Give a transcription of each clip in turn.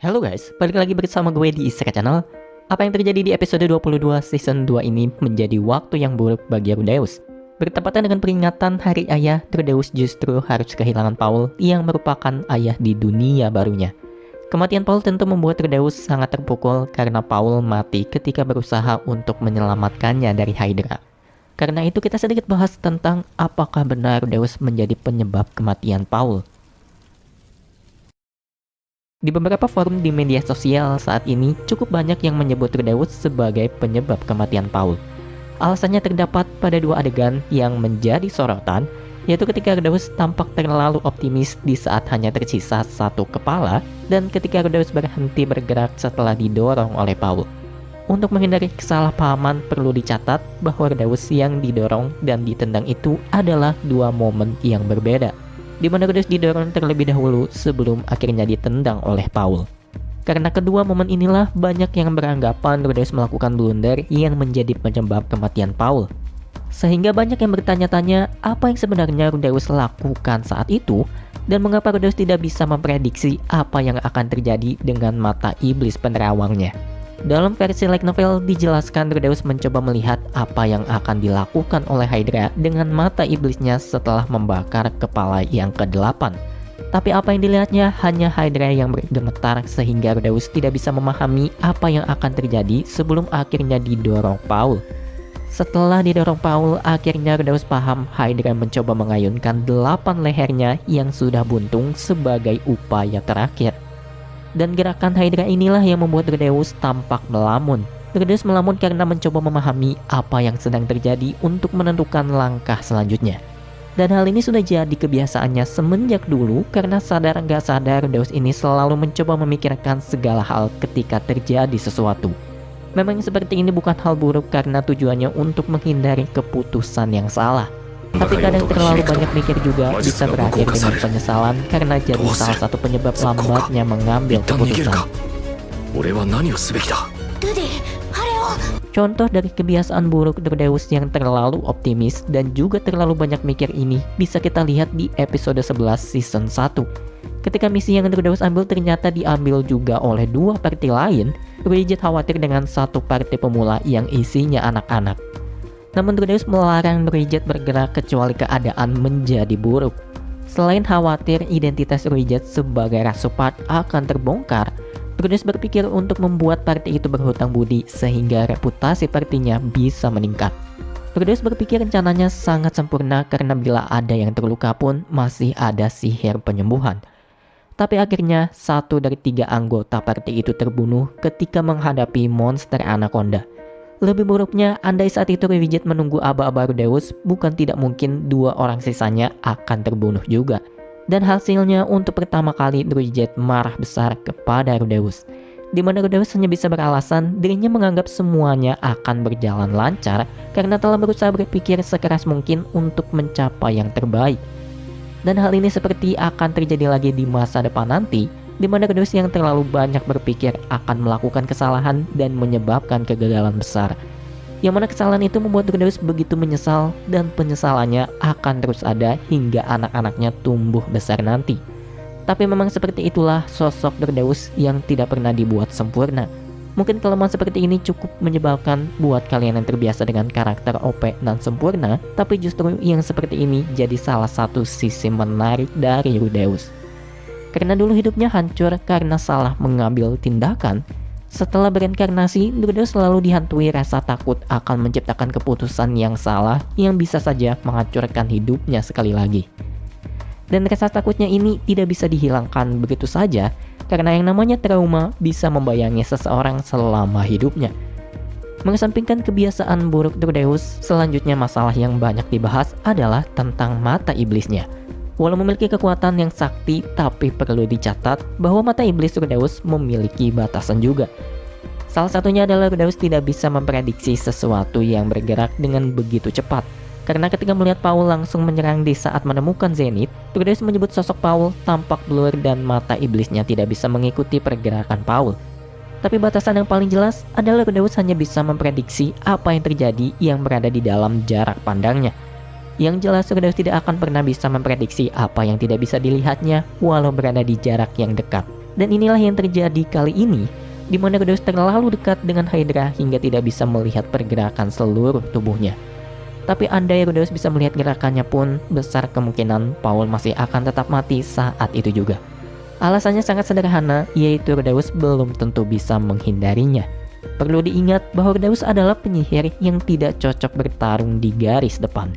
Halo guys, balik lagi bersama gue di Isra Channel. Apa yang terjadi di episode 22 season 2 ini menjadi waktu yang buruk bagi Rudeus. Bertepatan dengan peringatan Hari Ayah, Rudeus justru harus kehilangan Paul yang merupakan ayah di dunia barunya. Kematian Paul tentu membuat Rudeus sangat terpukul karena Paul mati ketika berusaha untuk menyelamatkannya dari Hydra. Karena itu kita sedikit bahas tentang apakah benar Rudeus menjadi penyebab kematian Paul. Di beberapa forum di media sosial saat ini cukup banyak yang menyebut Rudeus sebagai penyebab kematian Paul. Alasannya terdapat pada dua adegan yang menjadi sorotan, yaitu ketika Rudeus tampak terlalu optimis di saat hanya tersisa satu kepala dan ketika Rudeus berhenti bergerak setelah didorong oleh Paul. Untuk menghindari kesalahpahaman perlu dicatat bahwa Rudeus yang didorong dan ditendang itu adalah dua momen yang berbeda, di mana Rudeus didorong terlebih dahulu sebelum akhirnya ditendang oleh Paul. Karena kedua momen inilah banyak yang beranggapan Rudeus melakukan blunder yang menjadi penyebab kematian Paul. Sehingga banyak yang bertanya-tanya apa yang sebenarnya Rudeus lakukan saat itu dan mengapa Rudeus tidak bisa memprediksi apa yang akan terjadi dengan mata iblis penerawangnya. Dalam versi light novel dijelaskan Rudeus mencoba melihat apa yang akan dilakukan oleh Hydra dengan mata iblisnya setelah membakar kepala yang ke-8. Tapi apa yang dilihatnya hanya Hydra yang bergemetar sehingga Rudeus tidak bisa memahami apa yang akan terjadi sebelum akhirnya didorong Paul. Setelah didorong Paul, akhirnya Rudeus paham Hydra mencoba mengayunkan 8 lehernya yang sudah buntung sebagai upaya terakhir. Dan gerakan Hydra inilah yang membuat Rudeus tampak melamun. Rudeus melamun karena mencoba memahami apa yang sedang terjadi untuk menentukan langkah selanjutnya. Dan hal ini sudah jadi kebiasaannya semenjak dulu karena sadar nggak sadar Rudeus ini selalu mencoba memikirkan segala hal ketika terjadi sesuatu. Memang seperti ini bukan hal buruk karena tujuannya untuk menghindari keputusan yang salah. Tapi kadang terlalu banyak mikir juga bisa berakhir dengan penyesalan karena jadi salah satu penyebab lambatnya mengambil keputusan. Contoh dari kebiasaan buruk Rudeus yang terlalu optimis dan juga terlalu banyak mikir ini bisa kita lihat di episode 11 season 1. Ketika misi yang Rudeus ambil ternyata diambil juga oleh dua party lain, Rudeus khawatir dengan satu party pemula yang isinya anak-anak. Namun Rudeus melarang Rudeus bergerak kecuali keadaan menjadi buruk. Selain khawatir identitas Rudeus sebagai rasupat akan terbongkar, Rudeus berpikir untuk membuat party itu berhutang budi sehingga reputasi partinya bisa meningkat. Rudeus berpikir rencananya sangat sempurna karena bila ada yang terluka pun masih ada sihir penyembuhan. Tapi akhirnya 1 dari 3 anggota party itu terbunuh ketika menghadapi monster anaconda. Lebih buruknya, andai saat itu Rudeus menunggu aba-aba Rudeus, bukan tidak mungkin 2 orang sisanya akan terbunuh juga. Dan hasilnya untuk pertama kali Rudeus marah besar kepada Rudeus, di mana Rudeus hanya bisa beralasan dirinya menganggap semuanya akan berjalan lancar karena telah berusaha berpikir sekeras mungkin untuk mencapai yang terbaik. Dan hal ini seperti akan terjadi lagi di masa depan nanti, di mana Rudeus yang terlalu banyak berpikir akan melakukan kesalahan dan menyebabkan kegagalan besar. Yang mana kesalahan itu membuat Rudeus begitu menyesal dan penyesalannya akan terus ada hingga anak-anaknya tumbuh besar nanti. Tapi memang seperti itulah sosok Rudeus yang tidak pernah dibuat sempurna. Mungkin kelemahan seperti ini cukup menyebalkan buat kalian yang terbiasa dengan karakter OP dan sempurna, tapi justru yang seperti ini jadi salah satu sisi menarik dari Rudeus. Karena dulu hidupnya hancur karena salah mengambil tindakan, setelah berinkarnasi, Rudeus selalu dihantui rasa takut akan menciptakan keputusan yang salah yang bisa saja menghancurkan hidupnya sekali lagi. Dan rasa takutnya ini tidak bisa dihilangkan begitu saja, karena yang namanya trauma bisa membayangi seseorang selama hidupnya. Mengesampingkan kebiasaan buruk Rudeus, selanjutnya masalah yang banyak dibahas adalah tentang mata iblisnya. Walau memiliki kekuatan yang sakti, tapi perlu dicatat bahwa mata iblis Rudeus memiliki batasan juga. Salah satunya adalah Rudeus tidak bisa memprediksi sesuatu yang bergerak dengan begitu cepat. Karena ketika melihat Paul langsung menyerang di saat menemukan Zenith, Rudeus menyebut sosok Paul tampak blur dan mata iblisnya tidak bisa mengikuti pergerakan Paul. Tapi batasan yang paling jelas adalah Rudeus hanya bisa memprediksi apa yang terjadi yang berada di dalam jarak pandangnya. Yang jelas Rudeus tidak akan pernah bisa memprediksi apa yang tidak bisa dilihatnya walau berada di jarak yang dekat. Dan inilah yang terjadi kali ini, di mana Rudeus terlalu dekat dengan Hydra hingga tidak bisa melihat pergerakan seluruh tubuhnya. Tapi andai Rudeus bisa melihat gerakannya pun, besar kemungkinan Paul masih akan tetap mati saat itu juga. Alasannya sangat sederhana, yaitu Rudeus belum tentu bisa menghindarinya. Perlu diingat bahwa Rudeus adalah penyihir yang tidak cocok bertarung di garis depan.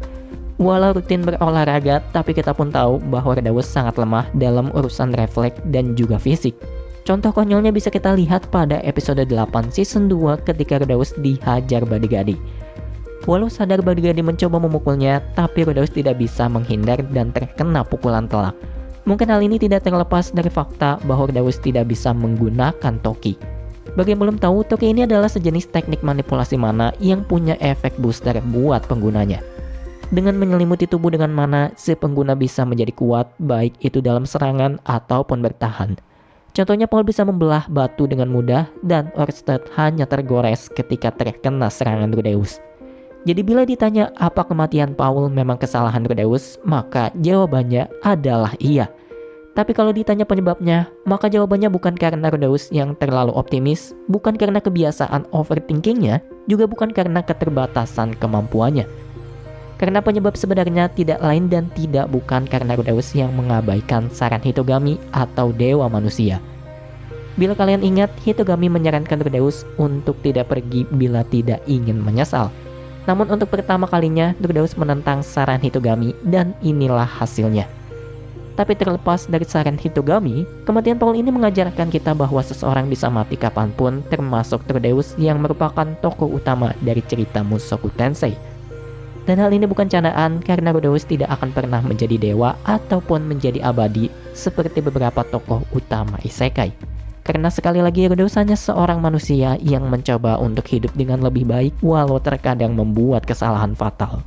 Walau rutin berolahraga, tapi kita pun tahu bahwa Rudeus sangat lemah dalam urusan refleks dan juga fisik. Contoh konyolnya bisa kita lihat pada episode 8 season 2 ketika Rudeus dihajar Bodyguard. Walau sadar Bodyguard mencoba memukulnya, tapi Rudeus tidak bisa menghindar dan terkena pukulan telak. Mungkin hal ini tidak terlepas dari fakta bahwa Rudeus tidak bisa menggunakan toki. Bagi yang belum tahu, toki ini adalah sejenis teknik manipulasi mana yang punya efek booster buat penggunanya. Dengan menyelimuti tubuh dengan mana, si pengguna bisa menjadi kuat, baik itu dalam serangan ataupun bertahan. Contohnya Paul bisa membelah batu dengan mudah, dan Orsted hanya tergores ketika terkena serangan Rudeus. Jadi bila ditanya apa kematian Paul memang kesalahan Rudeus, maka jawabannya adalah iya. Tapi kalau ditanya penyebabnya, maka jawabannya bukan karena Rudeus yang terlalu optimis, bukan karena kebiasaan overthinkingnya, juga bukan karena keterbatasan kemampuannya. Karena penyebab sebenarnya tidak lain dan tidak bukan karena Rudeus yang mengabaikan saran Hitogami atau dewa manusia. Bila kalian ingat, Hitogami menyarankan Rudeus untuk tidak pergi bila tidak ingin menyesal. Namun untuk pertama kalinya, Rudeus menentang saran Hitogami dan inilah hasilnya. Tapi terlepas dari saran Hitogami, kematian Paul ini mengajarkan kita bahwa seseorang bisa mati kapanpun, termasuk Rudeus yang merupakan tokoh utama dari cerita Mushoku Tensei. Dan hal ini bukan candaan karena Rudeus tidak akan pernah menjadi dewa ataupun menjadi abadi seperti beberapa tokoh utama isekai. Karena sekali lagi Rudeus hanya seorang manusia yang mencoba untuk hidup dengan lebih baik walau terkadang membuat kesalahan fatal.